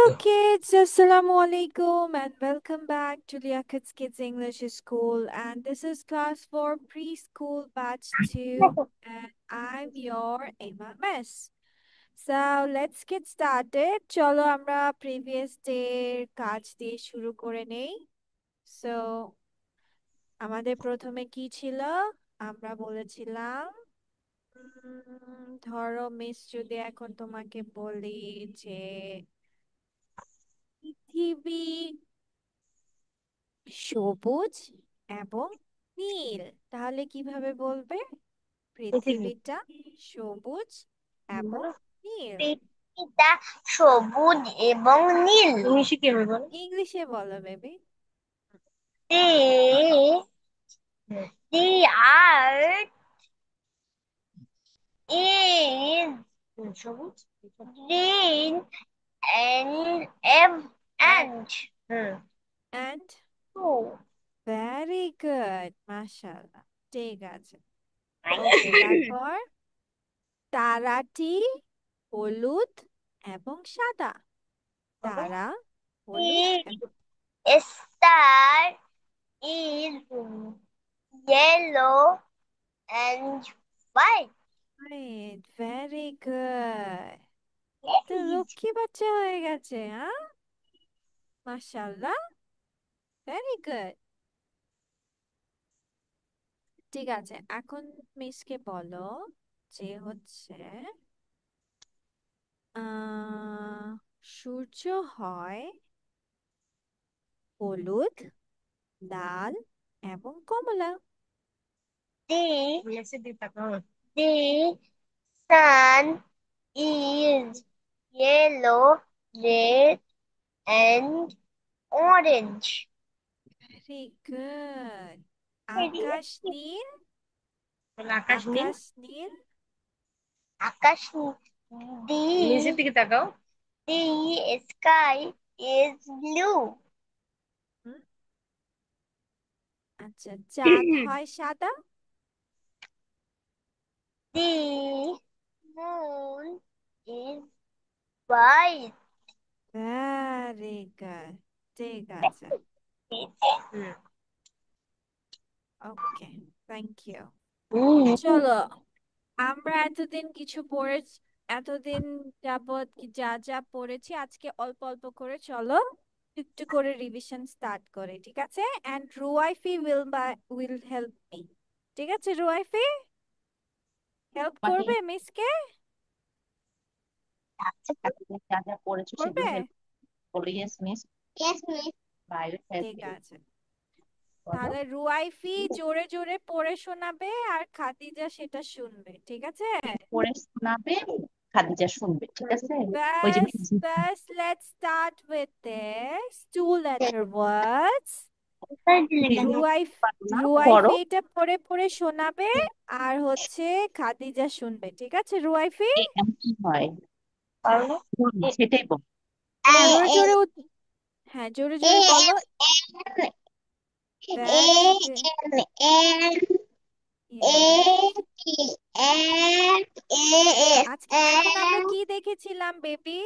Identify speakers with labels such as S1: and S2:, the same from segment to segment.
S1: Hello kids, Assalamu alaikum and welcome back to Liaquat's Kids English School, and this is class 4 preschool batch 2 and I'm your Emma Miss. So let's get started. চলো আমরা previous day কাজ দিয়ে শুরু করে নেই। So আমাদের প্রথমে কি ছিল? আমরা বলেছিলাম ধরো মিস যদি এখন তোমাকে বলি যে পৃথিবী সবুজ এবং নীল, তাহলে কিভাবে বলবে?
S2: পৃথিবী
S1: পৃথিবীটা সবুজ এবং নীল।
S2: পৃথিবীটা সবুজ এবং নীল। ইংলিশে কিভাবে বলো?
S1: ইংলিশে বলো baby.
S2: The the earth is সবুজ green and and hmm
S1: and
S2: blue.
S1: Very good, মাশাআল্লাহ। ঠিক আছে, ওকে। তারপর তারাটি হলুদ এবং সাদা। তারা হলুদ এবং
S2: The star is yellow and white.
S1: Very good. তো লক্ষ্মী বাচ্চা হয়ে গেছে, হ্যাঁ, মাশাআল্লাহ, ভেরি গুড। ঠিক আছে, এখন মিসকে বলো যে হচ্ছে সূর্য হয় হলুদ, লাল এবং কমলা।
S2: The sun is yellow, red, and orange.
S1: Very good. আকাশ নীল।
S2: আকাশ নীল।
S1: আকাশ নীল।
S2: আকাশ নিচের দিকে তাকাও। The sky is blue.
S1: হুম, আচ্ছা, চাঁদ হয় সাদা।
S2: The moon is white.
S1: Very good, ঠিক আছে, ওকে, থ্যাংক ইউ। চলো, আমরা এতদিন কিছু পড়ে, এতদিন যাবত যা যা পড়েছি আজকে অল্প অল্প করে চলো একটু করে রিভিশন স্টার্ট করে, ঠিক আছে? And Ruaifi will help me. ঠিক আছে, রুয়াইফি হেল্প করবে মিসকে?
S3: যা যা পড়েছো সেগুলো
S1: করবে,
S3: হেল্প করো। Yes miss.
S2: Yes, miss.
S3: বাইরে হেল্প
S1: ঠিক
S3: মি।
S1: আছে।
S3: বলো।
S1: তাহলে রুয়াইফি জোরে জোরে পড়ে শোনাবে আর খাদিজা সেটা শুনবে, ঠিক আছে?
S3: পড়ে শোনাবে, খাদিজা শুনবে, ঠিক আছে? ওই যে
S1: First, first, let's start with this two-letter words. রুয়াইফ
S3: পড়ো।
S1: রুয়াইফি এটা পড়ে পড়ে শোনাবে আর হচ্ছে খাদিজা শুনবে, ঠিক আছে রুয়াইফি?
S3: এমন কি হয়? সেটাই বল।
S1: জোরে জোরে হ্যাঁ, জোরে জোরে বলো। Very good, yes. আজকে এখন আমরা কি দেখেছিলাম বেবি?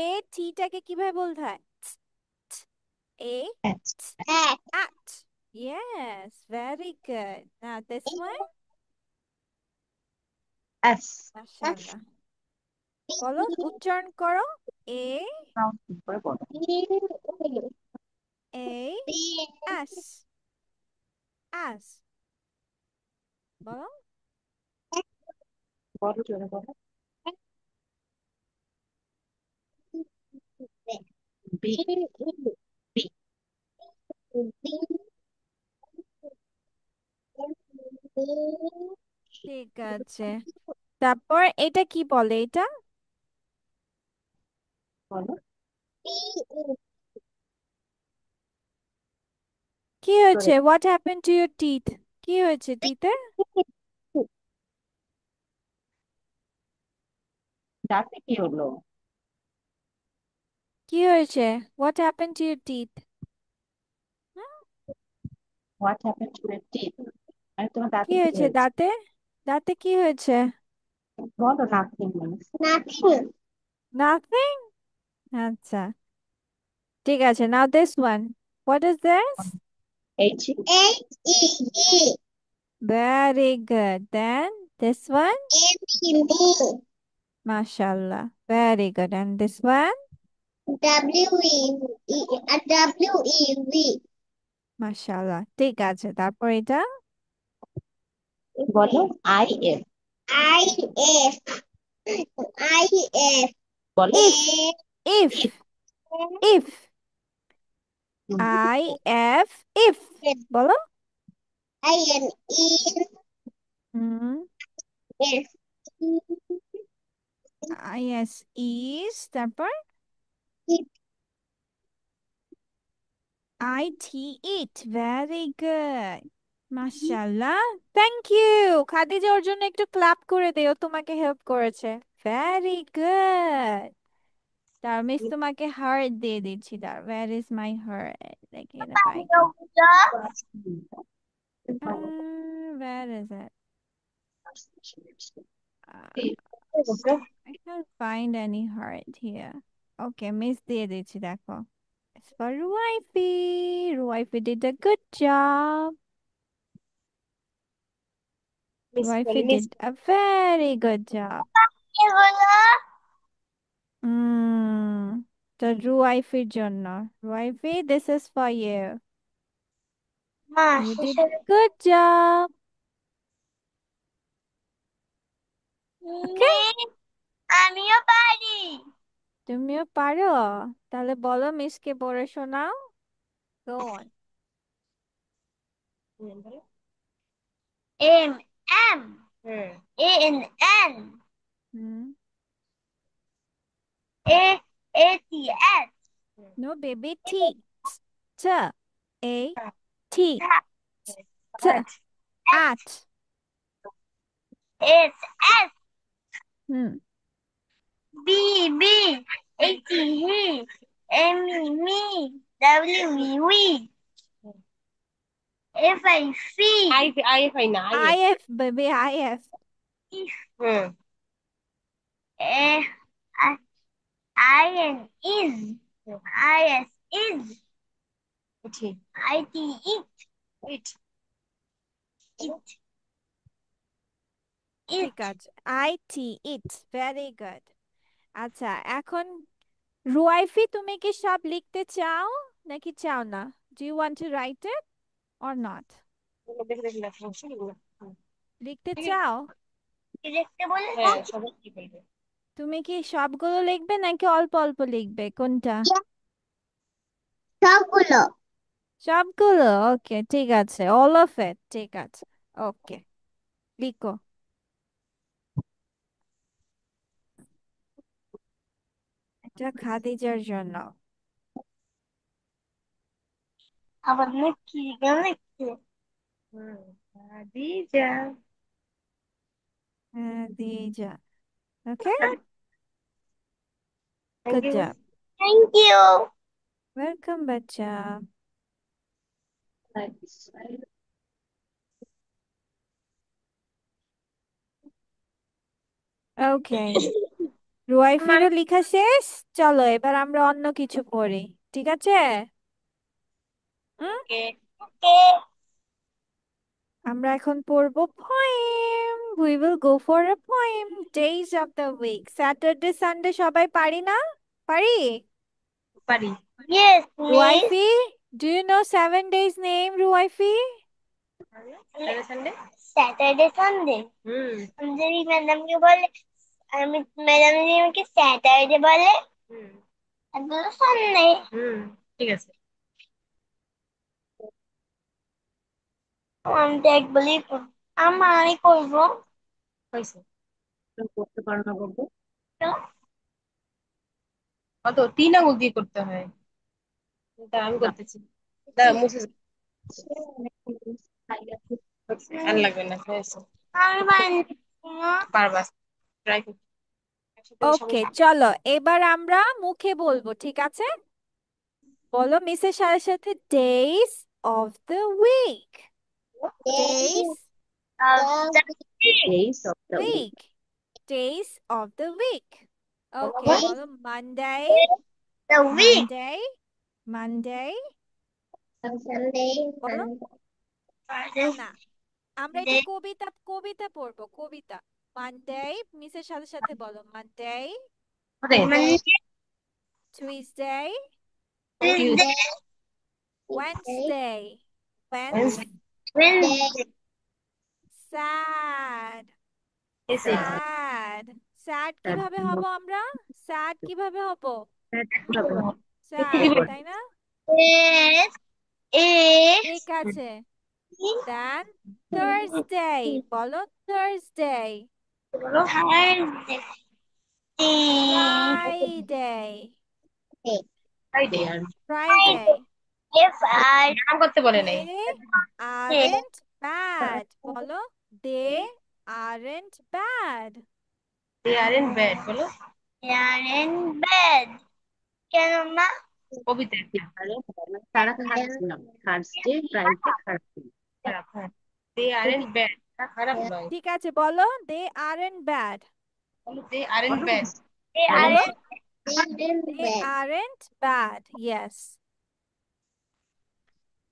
S1: এ টিটাকে কিভাবে বলতে হয়? এ at. Yes, very good. Now this one,
S3: S.
S1: মাশাআল্লাহ। বলো, উচ্চারণ করো। এ
S3: করে বলো।
S1: A S S, বলো।
S3: বলো, জোরে বলো। বি। বি।
S1: ঠিক আছে, তারপর এটা কি বলে এটা?
S3: বলো।
S1: কি
S3: জোরে।
S1: হয়েছে? What happened to your teeth? কি হয়েছে টিথের?
S3: দাঁতে কি হলো?
S1: কি হয়েছে? What happened to your teeth?
S3: What happen to your teeth? মানে তোমার
S1: কি
S3: দাঁতে কি
S1: হয়েছে
S3: হয়েছে?
S1: দাঁতে? দাঁতে কি হয়েছে?
S3: বলো, নাথিং মিন্স নাথিং।
S1: নাথিং। আচ্ছা, ঠিক আছে। Now this one. What is this?
S3: H.
S2: H-E-E.
S1: Very good. Then this one?
S2: M-E-Me.
S1: Mashallah. Very good. And this one?
S2: W-E-E. W-E-V.
S1: Mashallah. ঠিক আছে। তারপর এটা?
S3: বলো I F।
S2: I-F. I-F.
S3: বলো
S1: If. If. If. I F if. বলো।
S2: I-N-E-S.
S1: Hmm. I S is তারপর I T it. Very good. মাশাআল্লাহ। Thank you. Khadija, ওর জন্য একটু ক্লাপ করে দেও, তোমাকে হেল্প করেছে। Very good. তার মিস তোমাকে হার্ট দিয়ে দিচ্ছি। তার ওয়্যার ইজ মাই হার্ট, দেখি এটা পাই কি। Where is it? I can't find any heart here. Okay, miss দিয়ে দিচ্ছি, দেখো। It's for Ruaifi. Ruaifi did a good job. Ruaifi did a very good job. তো রুয়াইফির জন্য। রুয়াইফি, this is for you. You did a good job. Okay?
S2: আমিও পারি।
S1: তুমিও পারো? তাহলে বলো, মিসকে পড়ে শোনাও। Go on.
S2: M-M-A-N-N.
S1: Hmm.
S2: A-A-T-S.
S1: No, baby. T. T. A. T. T. At.
S2: S-S.
S1: Hmm.
S2: B-B. H-E. M-E. W-E. F-I-C. I-F-I না
S1: IF, baby. IF.
S2: Hmm I-N is. I-S is. I-T it. It. It.
S1: ঠিক
S2: It.
S1: আছে। IT it. Very good. আচ্ছা, এখন রুয়াইফি, তুমি কি সব লিখতে চাও নাকি চাও না? Do you want to write it or not?
S2: দেখে দেখে লেখা হচ্ছে এগুলো।
S1: লিখতে চাও?
S2: কি দেখতে বলে? হ্যাঁ, সবাই কি বলবে?
S1: তুমি কি সবগুলো লিখবে নাকি অল্প অল্প লিখবে, কোনটা?
S2: সবগুলো।
S1: সবগুলো? ওকে, ঠিক আছে। অল অফ ইট, ঠিক আছে। ওকে, লিখো। এটা খাদিজার জন্য।
S2: আবার নাকি গান লিখছে? Khadija.
S1: Khadija. Okay,
S2: thank
S1: good
S2: you.
S1: Job.
S2: Thank you.
S1: Welcome বাচ্চা। ওকে, রুয়াইফিরও লেখা শেষ। চলো এবার আমরা অন্য কিছু পড়ি, ঠিক আছে? হুম।
S2: ওকে ওকে।
S1: আমরা এখন পড়বো poem. We will go for a poem. Days of the week, Saturday Sunday সবাই পারি না? পারি?
S2: পারি। Yes miss.
S1: Ruaifi, do you know 7 days name, Ruaifi?
S2: Saturday Sunday. Saturday Sunday. Anjali ম্যাডামকে বলে, আমি ম্যাডাম আমাকে স্যাটারডে বলে, আর বলো সানডে। ঠিক আছে। আমি তো একবারই আমি করবো। হয়েছে।
S3: তুমি করতে পারো না বলবো?
S2: তো
S4: কত 3 আঙুল দিয়ে করতে হয়। তা আমি
S3: না।
S4: করতেছি। দাঁড়া মুছে আর লাগবে না, হয়েছে।
S2: আমি পারি না।
S4: পারবা, ট্রাই করতে একসাথে সবাই।
S1: ওকে, চলো এবার আমরা মুখে বলবো, ঠিক আছে? বলো মিসের সাথে সাথে, days of the week. Days,
S3: Days of the week.
S1: Week, days of the week. Okay,
S2: What?
S1: বলো Monday,
S2: The week.
S1: Monday, Monday,
S2: Sunday.
S1: বলো।
S2: Friday.
S1: না, আমরা একটু কবিতা কবিতা পড়বো, কবিতা। মানডে, মিসের সাথে সাথে বলো। Monday,
S2: Monday.
S1: Tuesday,
S2: Tuesday.
S1: Wednesday,
S2: Wednesday.
S1: Sad, sad, sad কিভাবে হব আমরা? স্যাড কিভাবে হব? স্যাড, তাই না?
S2: Yes.
S1: ঠিক আছে। দেন থার্সডে, বলো Thursday,
S2: Thursday.
S1: Friday,
S4: Friday.
S1: Friday,
S4: নাম করতে বলে নাই।
S1: they aren't bad, বলো they aren't bad,
S4: they are in bed বলো।
S2: in bed. কেন মা?
S4: কবিতা একটা
S3: তারা খারাপ না, থার্সডে ফ্রাইডে খারাপ না।
S4: খারাপ, হ্যাঁ। দে আর ইন বেড, খারাপ নয়।
S1: ঠিক আছে, বলো they aren't bad,
S4: বলো দে আর ইন বেড।
S2: They
S1: বলো
S2: aren't in
S1: they
S2: bed.
S1: aren't bad, yes.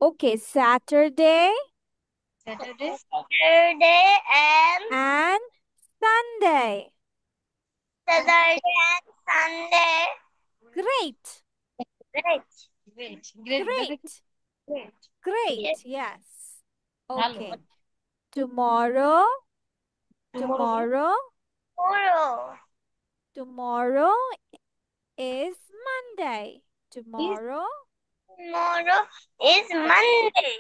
S1: Okay, Saturday
S4: Saturday,
S2: Saturday and
S1: and Sunday,
S2: Saturday and Sunday.
S1: great,
S2: Great.
S4: Great. Great দেখে কি?
S1: great,
S4: great.
S1: great, yes.
S4: ভালো।
S1: Okay, tomorrow,
S4: tomorrow বলো।
S1: tomorrow,
S2: Tomorrow.
S1: tomorrow is Monday,
S4: Is
S1: tomorrow.
S2: Tomorrow is Monday.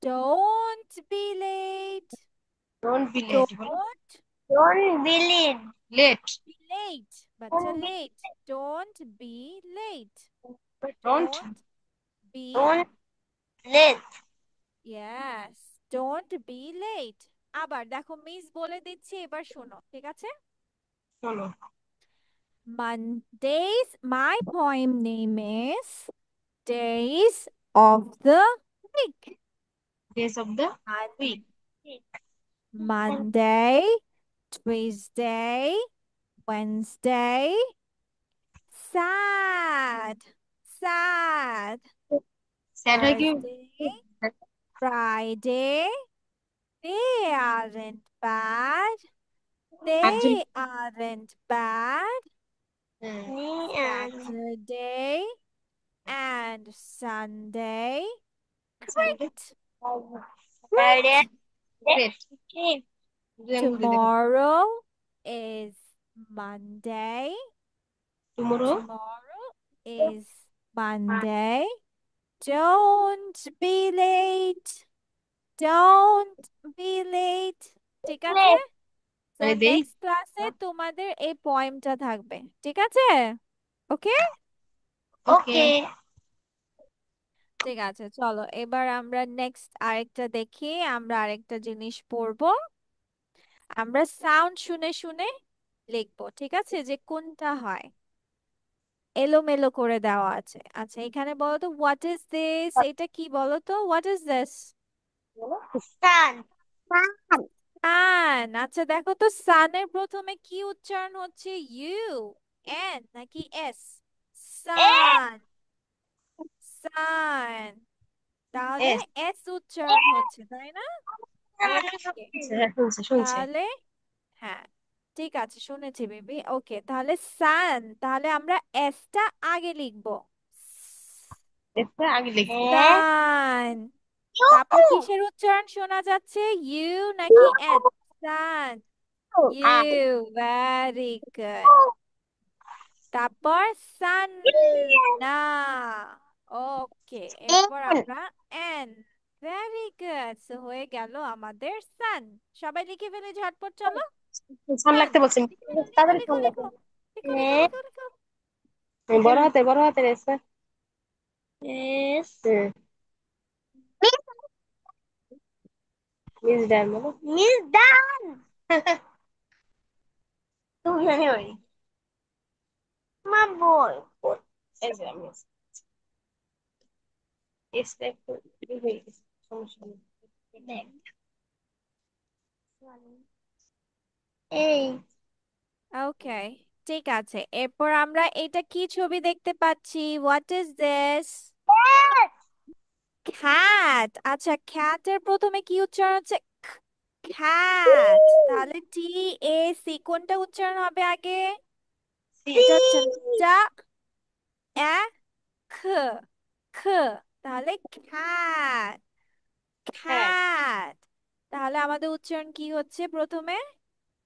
S1: Don't be late.
S4: Don't be late বলো।
S1: Don't
S2: Don't believe.
S4: Late.
S1: be late. But
S2: Don't be,
S1: late. Don't be late.
S4: Don't
S1: Don't be.
S2: don't late.
S1: Yes. Don't be late. আবার দেখো miss বলে দিচ্ছি, এবার শোনো, ঠিক আছে?
S4: শোনো।
S1: Mondays. My poem name is Days of the Week.
S4: Days of the
S1: Mon-
S4: week.
S1: Monday, Tuesday, Wednesday, sad, sad.
S4: Sad হয় কি?
S1: Thursday, Friday, they aren't bad.
S4: একজন।
S1: They aren't bad.
S4: হ্যাঁ।
S2: Me and
S1: Saturday and Sunday,
S4: Sunday
S1: great,
S2: Friday.
S1: great.
S4: Great.
S2: Great.
S1: Tomorrow is Monday.
S4: Tomorrow
S1: Tomorrow is Monday. Don't be late. Don't be late. ঠিক আছে?
S2: Late.
S1: So
S4: মানে দেরি।
S1: next ক্লাসে তোমাদের এই পয়েমটা থাকবে। ঠিক আছে? ওকে?
S4: ওকে।
S2: Okay.
S1: ঠিক আছে, চলো এবার আমরা নেক্সট আরেকটা দেখি। আমরা আরেকটা জিনিস পড়বো। আমরা সাউন্ড শুনে শুনে লিখবো, ঠিক আছে, যে কোনটা হয়। এলোমেলো করে দেওয়া আছে। আচ্ছা, এখানে বলো তো হোয়াট ইজ দিস? এটা কি বলো তো? What is this?
S2: Sun.
S1: সান। আচ্ছা দেখো তো, সানের প্রথমে কি উচ্চারণ হচ্ছে? ইউ, এন নাকি এস?
S2: Eh.
S1: সান, সান। তাহলে
S4: এস।
S1: এস উচ্চারণ হচ্ছে, তাই না? ওকে,
S4: হ্যাঁ, শুনছে শুনছে।
S1: তাহলে হ্যাঁ, ঠিক আছে, শুনেছি বেবি। ওকে, তাহলে সান, তাহলে আমরা এসটা আগে লিখবো।
S4: এসটা আগে লিখি।
S2: Eh.
S1: সান। তারপর
S2: You.
S1: কিসের উচ্চারণ শোনা যাচ্ছে? ইউ নাকি N? Sun,
S2: Ah.
S1: U, very good. তারপর সান না। ওকে, এরপর আমরা এন। Very good. সো হয়ে গেল আমাদের সান। সবাই লিখে ফেলে ঝটপট, চলো।
S4: সান
S1: সান,
S4: লাগতে বলছেন।
S1: লিখে ফেলো, লিখো
S4: তাড়াতাড়ি
S1: লিখো
S4: সান
S1: লিখো
S4: লাগবে।
S1: লিখো লিখো
S2: Eh.
S1: লিখো লিখো।
S4: বড় হাতের এস।
S2: Yes.
S4: হুম। মিস ড্যাম বলো।
S2: Miss Dan. তুমি জানি ওই মা বল।
S4: এই যে আমি এসটা একটু ই হয়ে গেছে, সমস্যা নেই।
S2: দেখ। এই
S1: ওকে, ঠিক আছে, এরপর আমরা এটা কি ছবি দেখতে পাচ্ছি? What is this? খ্যাট। আচ্ছা, খ্যাটের প্রথমে কি উচ্চারণ হচ্ছে? খ্যাট। তাহলে টি এ সি কোনটা উচ্চারণ হবে আগে? এটা হচ্ছে টা এ খ খ। তাহলে খ্যাট
S4: হ্যাঁ
S1: খ্যাট। তাহলে আমাদের উচ্চারণ কি হচ্ছে প্রথমে?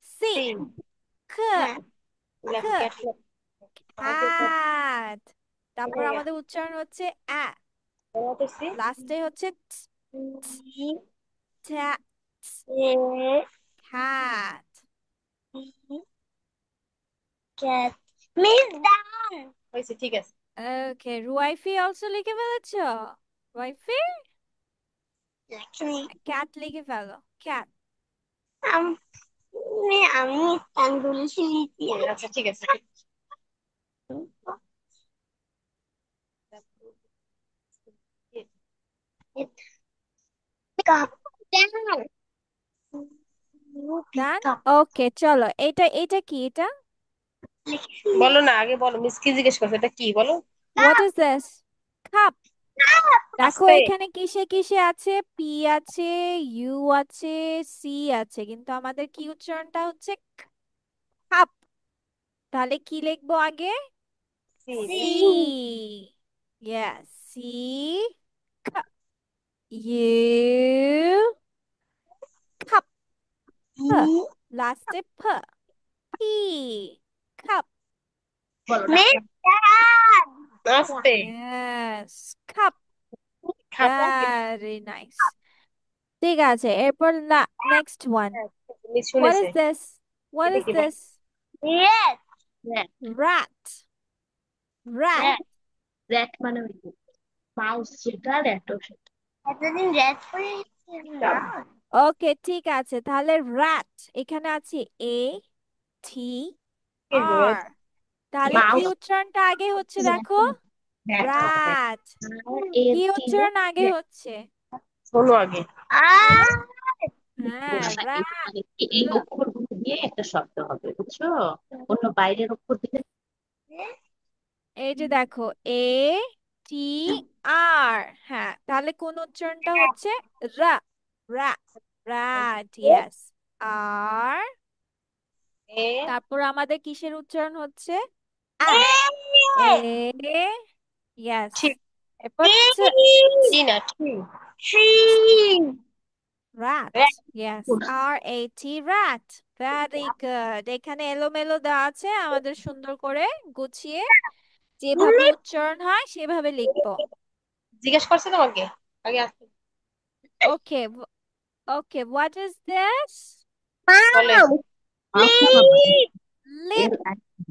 S1: সি
S4: সি
S1: খ
S2: হ্যাঁ
S1: খ
S4: লেখো ক্যাট লেখো
S1: খ্যাট। তারপর
S2: হ্যাঁ
S1: আমাদের উচ্চারণ হচ্ছে আ,
S4: তো সি
S1: লাস্টে হচ্ছে খ্যাট।
S2: cat miss down
S4: হয়েছে ঠিক আছে
S1: ওকে, রুয়াইফি অলসো লিখে ফেলেছো? রুয়াইফি
S2: actually
S1: ক্যাট লিখে ফেলো, ক্যাট।
S2: আমি তানগুলো লিখি
S4: আচ্ছা ঠিক আছে
S2: cup down
S1: ডান।
S2: cup
S1: ওকে, চলো, এটা এটা কি? এটা
S4: বলো না আগে বলো মিস কি জিজ্ঞেস করছো এটা কি বলো
S1: হোয়াট ইজ দিস? কাপ। দেখো
S4: আস্তে
S1: এখানে কিসে কিসে আছে? পি আছে, ইউ আছে, সি আছে, কিন্তু আমাদের কি উচ্চারণটা হচ্ছে কাপ। তাহলে কি লিখবো আগে?
S4: C
S1: C. Yes, C U cup. লাস্টে ফ, পি কাপ।
S3: বলো
S2: miss
S3: ডাক্তার।
S2: dad
S4: আস্তে
S1: ইয়েস, কাপ।
S4: খাপা
S1: ভেরি নাইস। ঠিক আছে, এরপর নেক্সট ওয়ান।
S4: মিস
S1: হোয়াট
S4: শুনেছে
S1: ইজ দিস? হোয়াট
S4: এটা
S1: ইজ
S4: কি বলো
S1: this?
S2: yes
S3: rat.
S1: rat. rat.
S2: rat
S3: rat মানে ওই মাউস, যেটা র্যাটও সেটা।
S2: এতদিন rat করে না
S1: ওকে, ঠিক আছে, তাহলে rat এখানে আছে এ টি আর। তাহলে কি
S3: মাউস
S1: উচ্চারণটা আগে হচ্ছে দেখো?
S3: র্যাট হবে র্যাট।
S1: rat।
S3: আর এর
S1: কি
S3: টি
S1: উচ্চারণ আগে
S3: র্যাট।
S1: হচ্ছে?
S4: শোনো আগে
S1: বলো।
S2: আর
S1: হ্যাঁ, rat।
S3: এই অক্ষরগুলো দিয়ে একটা শব্দ হবে, বুঝছো? অন্য বাইরের অক্ষর দিলে
S1: এই যে দেখো, এ টি আর। হ্যাঁ, তাহলে কোন উচ্চারণটা হচ্ছে? রা। রা। rat, yes. আর
S4: এ
S1: তারপর আমাদের কিসের উচ্চারণ হচ্ছে? আ। এ, ইয়েস।
S4: ঠিক
S1: এরপর
S4: জি না ঠিক
S2: tree
S1: rat, ইয়েস। আর এ টি, rat। Very good. এখানে এলোমেলো দেওয়া আছে, আমাদের সুন্দর করে গুছিয়ে যেভাবে উচ্চারণ হয় সেভাবে লিখবো।
S4: জিজ্ঞেস করছে তোমাকে আগে আসতে
S1: ওকে। ওকে, হোয়াট ইজ দিস?
S4: বলে
S2: mouse
S3: মাউস না বাবা,
S2: sleep
S1: লিপ।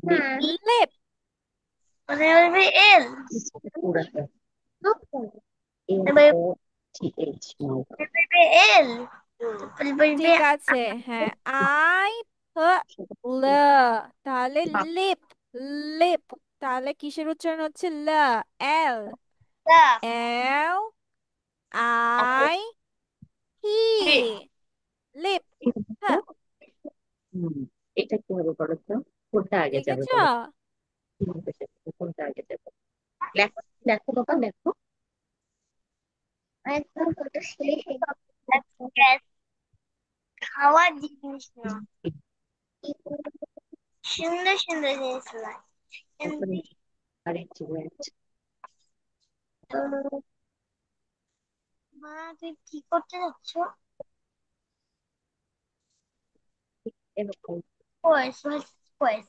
S3: এর
S1: লিপ।
S2: ওদের বলবে L
S3: পুরাটা এর
S2: এবার
S3: ও টি এইচ মাউস।
S2: বলবে L তারপরে বলবে
S1: ঠিক আছে, হ্যাঁ। আই ল। তাহলে লিপ। লিপ। তাহলে কিসের উচ্চারণ হচ্ছে? ল। এল।
S2: the
S1: এল আই হি। লিপ।
S3: হুম, এটা কি হবে বলো তো? কোনটা আগে যাবে
S1: লিখেছ?
S3: বলো? কিভাবে যাবে? কোনটা আগে যাবে? লেখো লেখো বাবা লেখো।
S2: একদম কত গ্যাস খাওয়ার জিনিস না সুন্দর সুন্দর জিনিস লাগে
S3: তারপরে
S2: কিন্তু
S3: আরেকটি ওয়ার্ড
S2: মা তুই কি করতে যাচ্ছ
S3: এরকম।
S2: কোয়েস কোয়েস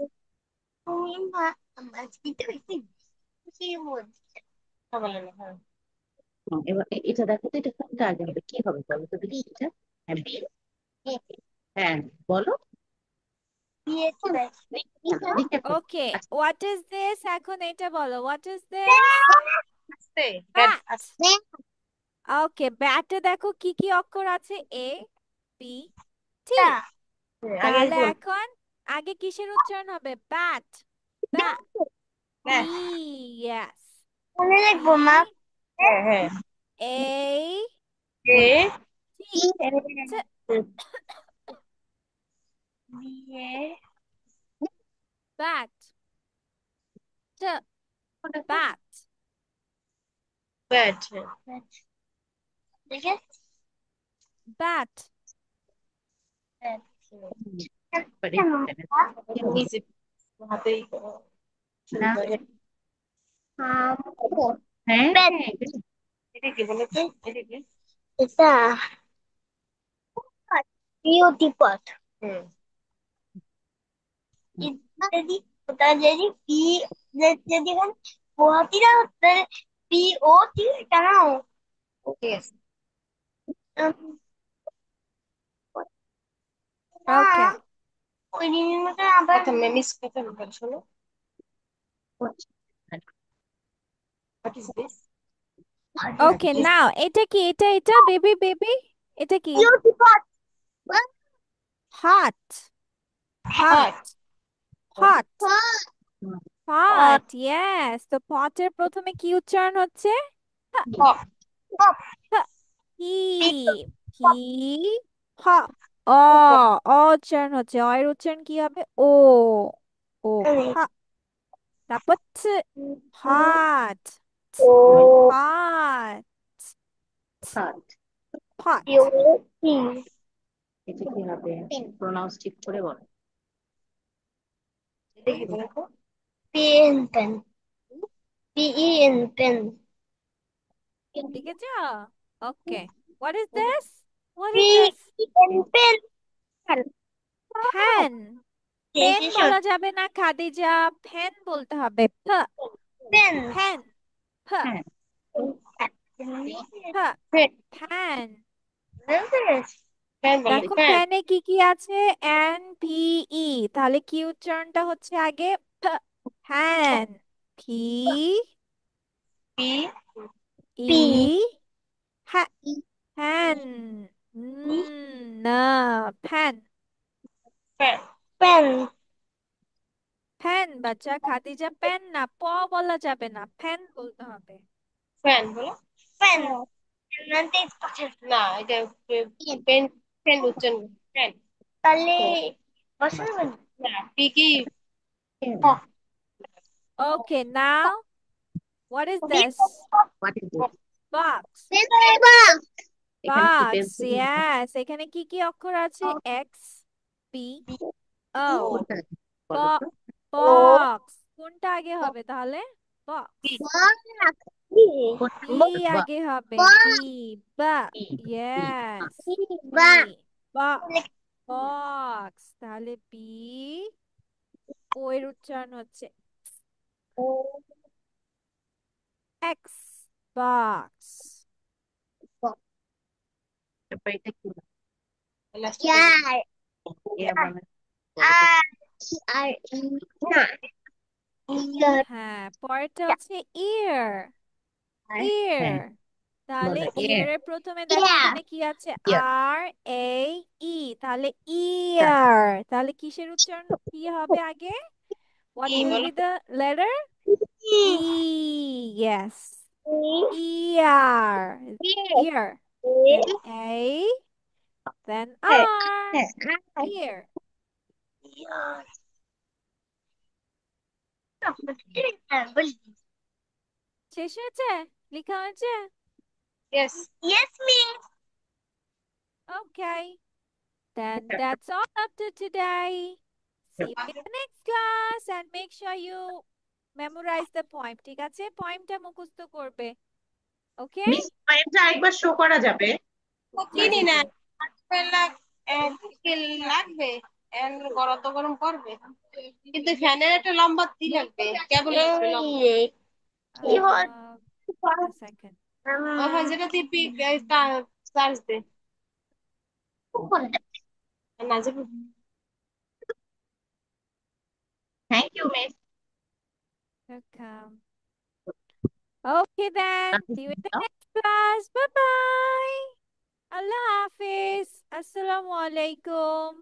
S2: তুমি মা আমার কি তুমি কি বলছো
S4: বলে না হ্যাঁ
S3: এবার এটা দেখো তো, এটা কোনটা আগে হবে? কি হবে বলো তো দেখি এটা? হ্যাঁ বি। হ্যাঁ বলো।
S2: দিয়েছে
S3: লিখে ফেলো।
S1: ওকে,
S3: আচ্ছা,
S1: হোয়াট ইজ দিস? এখন এটা বলো, হোয়াট ইজ দিস?
S4: আস্তে ব্যাট
S1: ব্যাট।
S4: আস্তে
S1: ওকে, ব্যাটে দেখো কি কি অক্ষর আছে? A B T.
S4: আগে
S1: তাহলে
S4: বল
S1: এখন আগে কিসের উচ্চারণ হবে? ব্যাট। ব্যাট।
S4: হ্যাঁ
S1: ই, ইয়েস।
S2: মনে
S1: ই
S2: রাখবো মা
S4: হ্যাঁ হ্যাঁ
S1: এ
S4: এ
S1: টি।
S2: দিয়ে
S1: bat. T,
S3: কোনটা?
S1: bat.
S4: ব্যাট
S2: দেখে
S1: Bat.
S3: বাড়ি
S4: নিচে হাতেই
S3: না হ্যাঁ
S4: এটা কি বলো তো এটা কি
S2: এটা বিউটি পট
S4: হুম
S2: যদি ওটা যদি পি যদি এখন গুয়াহাটিরা পি ও টি টানাও
S4: ঠিক আছে
S1: Okay.
S2: ওই দিনের মতো আবার
S4: কথা মিস কথা বল শোনো what is this
S1: Okay, now এটা কি? এটা baby baby. এটা কি?
S2: বিউটি পট
S1: Hot.
S4: Hot
S1: Hot. Hot. Yes. তো পটের প্রথমে কি উচ্চারণ হচ্ছে?
S4: হট
S1: হি হি হ অ অ উচ্চারণ হচ্ছে। অ এর উচ্চারণ কি হবে? ও ও হা। তারপর হট
S2: ও
S1: হট
S3: হাত
S1: হট।
S2: বিউটি
S3: এটা কি হবে প্রোনাউন্স ঠিক করে বলো
S4: এটা কি বলো তো
S2: pen pen P E N pen
S1: লিখেছ? Okay, what is this? What
S2: P
S1: is this?
S2: N pen
S1: fan. Pen বলা যাবে না খাদিজা, ফ্যান বলতে হবে।
S2: পেন
S1: ফ্যান ফ
S3: হ্যাঁ
S1: ফ ফ্যান।
S4: ফ্যান বলো
S1: দেখো
S4: ফ্যান
S1: ফ্যানে কি কি আছে? এন পি ই, তাহলে কি উচ্চারণটা হচ্ছে আগে? ফ্যান। পি
S4: পি
S1: ই হ্যাঁ ফ্যান। না, ফ্যান।
S4: ফ্যান
S2: পেন
S1: ফ্যান বাচ্চা, খাদিজা পেন না, প বলা যাবে না, ফ্যান বলতে হবে।
S4: ফ্যান বলো
S2: পেন
S4: না এটা পেন পেন উচ্চারণ ফ্যান
S2: তাহলে বসার
S4: না পি কি
S1: Okay, now what is this?
S3: What is this
S1: Box.
S3: এখানে কি
S1: Box,
S3: পেন্সিল
S1: yes. এখানে কি কি অক্ষর আছে? X, P, O.
S3: কোনটা বলো তো
S1: Box. কোনটা আগে হবে তাহলে? Box. B
S3: বা
S1: আগে হবে। B. Ba.
S3: ই ই
S1: Yes. B. Box. Box. তাহলে B. ও এর উচ্চারণ হচ্ছে X. Box.
S3: তারপর এটা কি
S4: লাস্ট
S3: এ মানে
S1: হ্যাঁ, পরেরটা হচ্ছে ear. Ear.
S3: হ্যাঁ
S1: তাহলে
S3: বলো
S1: ear এর প্রথমে দেখো এখানে কি আছে?
S3: ইয়ার
S1: আর এ ই, তাহলে ear। তাহলে কিসের উচ্চারণ কি হবে আগে? What
S4: ই
S1: will
S4: বলো
S1: be the letter? E. Yes. Ear. Ear. Then A. Then R. Ear. শেষ হয়েছে? লেখা হয়েছে?
S4: Yes
S2: Yes, miss.
S1: Okay. Then that's all up to today. See you in the next class and make sure you memorize the poem. ঠিক আছে? পোয়েমটা মুখস্থ করবে। Okay?
S3: Miss পয়েন্টটা একবার শো করা যাবে
S1: জি
S4: কিনি
S1: জি
S4: না
S1: জি।
S4: কি লাগবে গরম তো গরম করবে কিন্তু ফ্যানের একটা লম্বা ই লাগবে কেবল লাগবে লম্বা
S1: A second.
S4: ওই যেটা দিবি চার্জ দে না যাবে
S3: thank you miss
S1: Welcome. Okay then. See you in the next class. Bye bye. Allah Hafiz. Assalamu alaikum.